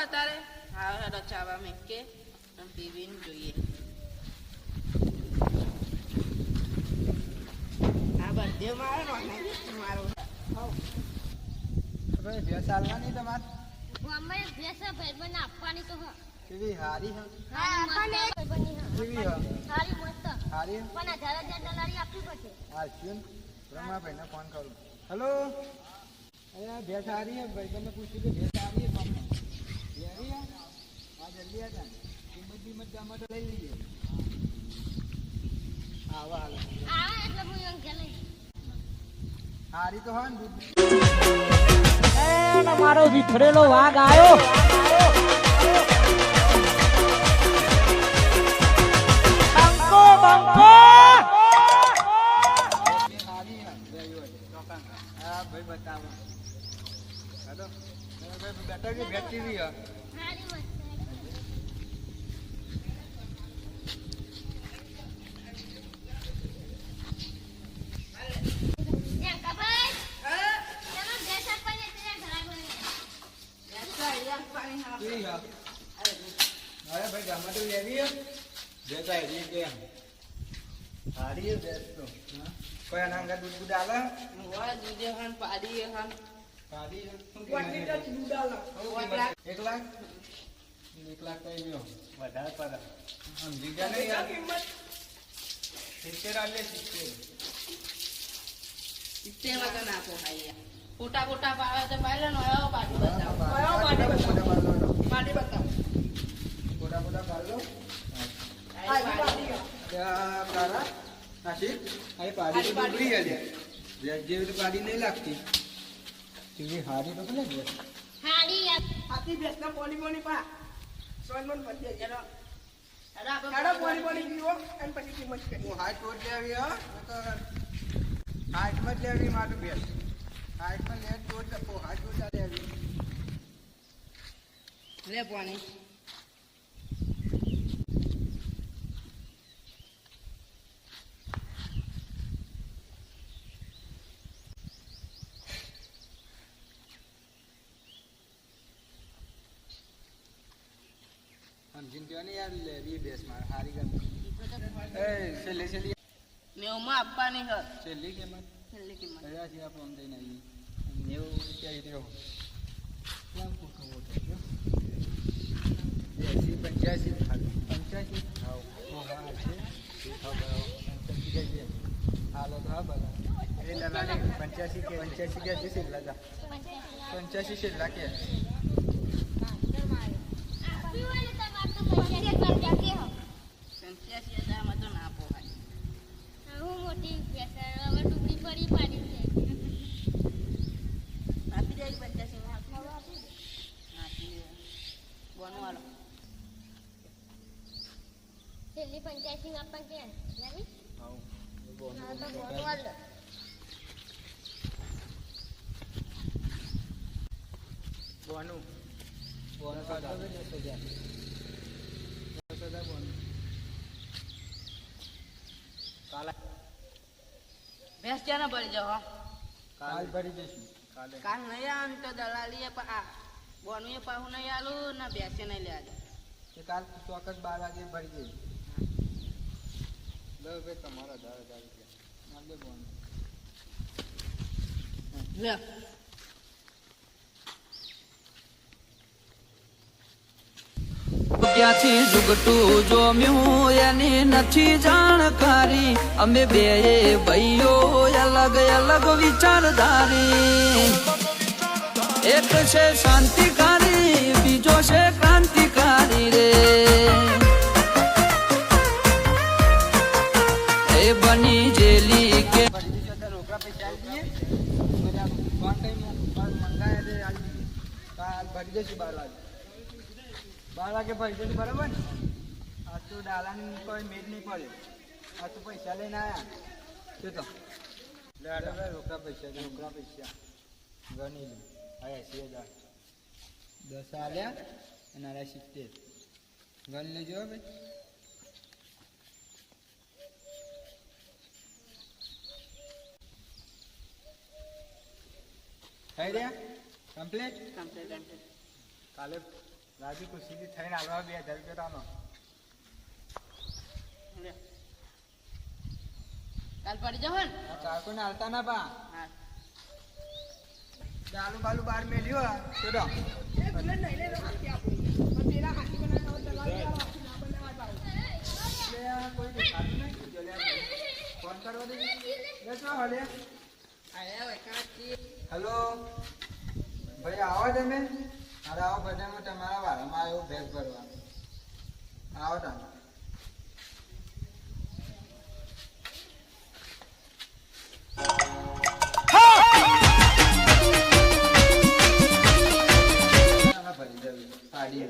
તારે હા હેડો ચાવા મેં કે પીવીને જોઈએ આ બધે મારો મારો ભાઈ ભેંસ આલવાની તમારે અમે ભેંસ ભાઈબંધ આપવાની તો હા કેવી હારી હે હા આપવાની ભાઈબંધની હા કેવી હે સારી મસ્ત હારી હે? પણ 1000 દલાલી આપવી પડશે હા ચીન રમાભાઈને ફોન કરું હેલો અરે ભેંસ હારી હે ભાઈબંધને પૂછ્યું કે ભેંસ હારી હે પણ લેવી હે હા જલ્દી હતા કિંમત જામાં તો લઈ લઈએ હા હાલ આ એટલે હું એમ કે લઈ હારી તો હા ને દૂધ મારો વિખરેલો વાઘ આવ્યો બંકો બંકો હારી હે ચોકાન હા ભાઈ બતાવો હેલો ભાઈ બેટા કે ભેંસ કેવી હે સારી મસ્ત કેવી હે અરે ભાઈ ગામમાં તો લેવી હે ભેંસ હારી કે હારી હે ભેંસ તો હા કોઈ અનાંગા દૂધ દૂધ આલે મોવા દૂધે ખાન પાડી ખાન હારી હે શું દૂધ આલો 1 લાખ 1 લાખ કઈ ગયો વધારે પર સમજી ગયા નહીં યાર કિંમત 70 આલે 70 માં તો નાખો હાઈ ફોટા ફોટા પાડે તો પાડે ને આયો પાડી બતાવો પાડી બતાવો ફોટા ફોટા પાડો પાડી તારા નાસી આ પાડી તો ઉભરી હે જેવી તો પાડી નહીં લાગતી ટીવી હારી તો ભલે ગયો હારી હાથી બેસના પોલી પોલી પા સોનમન પડી જરા હેડો પોણી પોણી પીવો અને પછી કિંમત કરી હું હાઈટ કોટ લેવી હો હાઈટ માં જ લેવી મારું બેસ હાઈટ માં લે કોટ લખો હાઈટ કોટ લેવી લે પાણી સમજીને કહો ને યાર લેવી બેસ મારે હારી ગમે એ છેલ્લી છેલ્લી નેવમાં આપવાની હ છેલ્લી કિંમત છેલ્લી કિંમત કયા છે આપણે આમ દઈને આવીએ 90 રૂપિયા રહ્યો કેમ ખોટો મોટો 80 85 ખાલી 85 હા હા છે ખબર 85 કે હાલો તો હા બલા એ લલાને 85 કે છે છેલ્લા જા 85 છેલ્લા કે આપવી હોય ને તમારે તો પૈસા કરજા કે હો 85,000 માં તો ના પોહાય હું મોટી ભેંસ હવે ટુકડી પડી પાડી છે આપી દે 85 માં આપી બોનું આલો છેલ્લી 85 આપવા કે લેવી હા હા તો બોલો હાલ બોનું બોનું સાદા 10,000 બોનું કાલે ભેંસ ક્યાં ભરી જાઓ કાલ ભરી જઈશું કાલે કાલ નહીં આવે તો દલાલી બોનું એ પાહું નહીં આલું ના ભેંસે નહીં લે આજે કે કાલ ચોક્કસ 12 વાગે ભરી જઈશું લો ભાઈ તમારા 10,000 રૂપિયા મારે બોનું લે ક્યાંથી જુગટું જોમ્યું એની નથી જાણકારી અમે બે ભાઈઓ અલગ અલગ વિચારધારી એક છે શાંતિકારી બીજો છે ક્રાંતિકારી રે એ બની જેલી કે ભરી દઈશું અત્યારે રોકડા પૈસા આવી દઈએ બધા ફોન ટાઈમ મંગાયા છે આવી દઈએ કાલ ભરી દઈશું 12 વાગે 12 વાગે ભરી દઈશું બરાબર ને આજ તો ડાલાની કોઈ મેળ નહીં પડે આજ તો પૈસા લઈને આવ્યા શું તો લે રોકડા પૈસા ગણી લે હા 80,000 10 આલ્યા અને 70 ગણ લેજો ભાઈ થઈ રહ્યા કમ્પ્લીટ કમ્પ્લીટ કાલે રાજુ ખુશીથી થઈને હાલવા 2000 રૂપિયા તાનો લે. કાલ પડી જાવ ને આ કાકોને હાલતા ના પા હા ચાલુ બાલુ બાર મેલ્યો ચડો એ ભલે નહીં લે હાથી આપો પણ પેલા હાથી બનાવવા ચલાવી હાથી ના બનાવવા પાડો એટલે આ કોઈ દેખાતું નહીં જો લે ફોન કરવા દે લે શું હાલે આયા હોય કાચી હેલો ભાઈ આવો તમે અરે આવો બધામાં તમારા વાળામાં આવ્યો ભેગ ભરવા આવો તમે ભરી દેવી સાડી